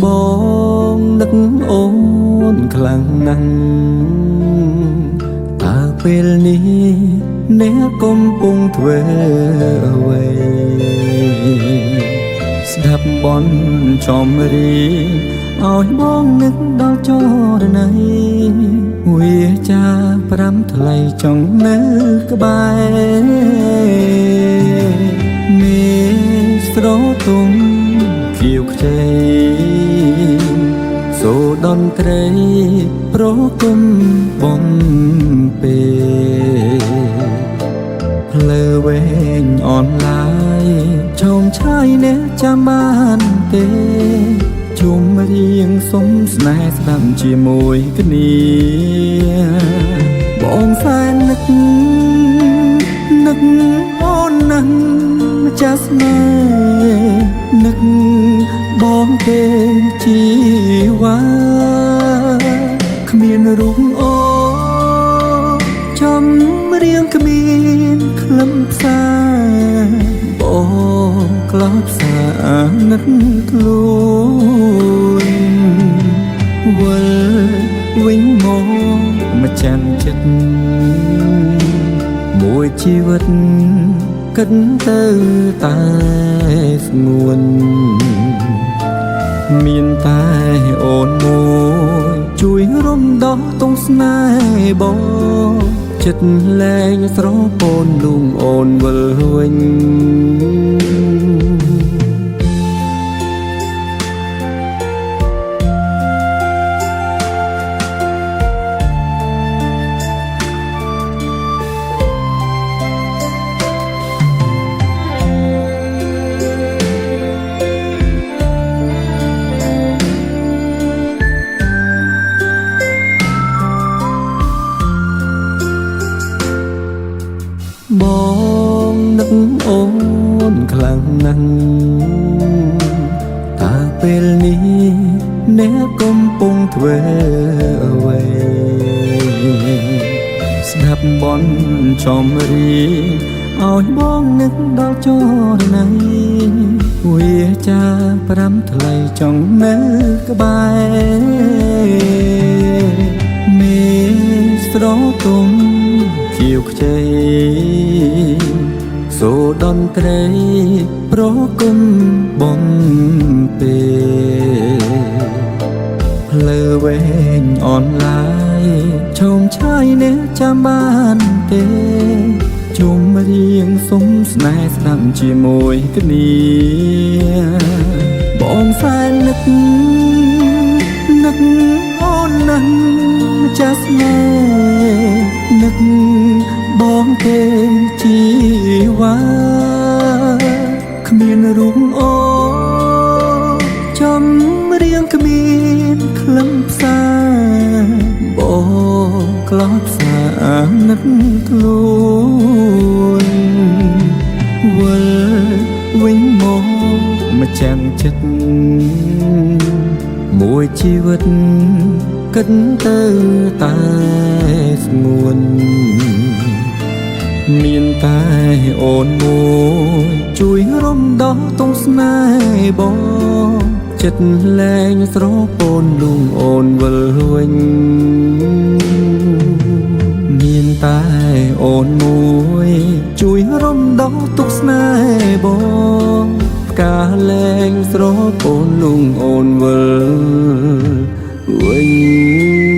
បងនឹកអូនខ្លាំងណាស់តើពេលនេះអ្នកកំពុងធ្វើអ្វីស្ដាប់បនចំរីឲ្យបងនឹកដល់ចរណៃវាចាប្រាំថ្លៃចង់នៅក្បែរមេស្រទុំខៀវខ្ចីសូដន្ត្រីប្រគំបំពេផ្លូវវែងអនឡាយឈោមឆាយអ្នកចាំបានទេជុំរៀងសុំស្នេហ៍ស្ដាប់ជាមួយគ្នាបងសែននឹកអូនណាស់ម្ចាស់ស្នេហ៍នឹកបងទេជីវ៉ាគ្មានរូបអូចំរៀងគ្មានខ្លឹមសារបងក្លោបសារនឹកខ្លួនវិលវិញមកម្ចាំងចិត្តមួយជីវិតគិតទៅតែស្ងួនមានតែអូនមួយជួយរំដោះទងស្នេហ៍បងចិត្តលែងស្រពូនលួងអូនវិលវិញបងនឹកអូនខ្លាំងណាស់តើពេលនេះអ្នកកំពុងធ្វើអ្វីស្ដាប់បនចំរីឲ្យបងនឹកដល់ចរណៃវាចាប្រាំថ្លៃចង់នៅក្បែរមេស្រទុំខៀវខ្ចីសូដន្ត្រីប្រគំបំពេផ្លូវវែងអនឡាយឈោមឆាយអ្នកចាំបានទេជុំរៀងសុំស្នេហ៍ស្ដាប់ជាមួយគ្នាបងសែននឹកអូនណាស់ម្ចាស់ស្នេហ៍នឹកបងទេជីវ៉ាគ្មានរូបអូចំរៀងគ្មានខ្លឹមសារបងក្លោបសារនឹកខ្លួនវិលវិញមកម្ចាំងចិត្តមួយជីវិតគិតទៅតែស្ងួនមានតែអូនមួយជួយរំដោះទងស្នេហ៍បងចិត្តលែងស្រពូនលួងអូនវិលវិញមានតែអូនមួយជួយរំដោះទុកស្នេហ៍បងផ្កាលែងស្រពូនលួងអូនវិលវិញ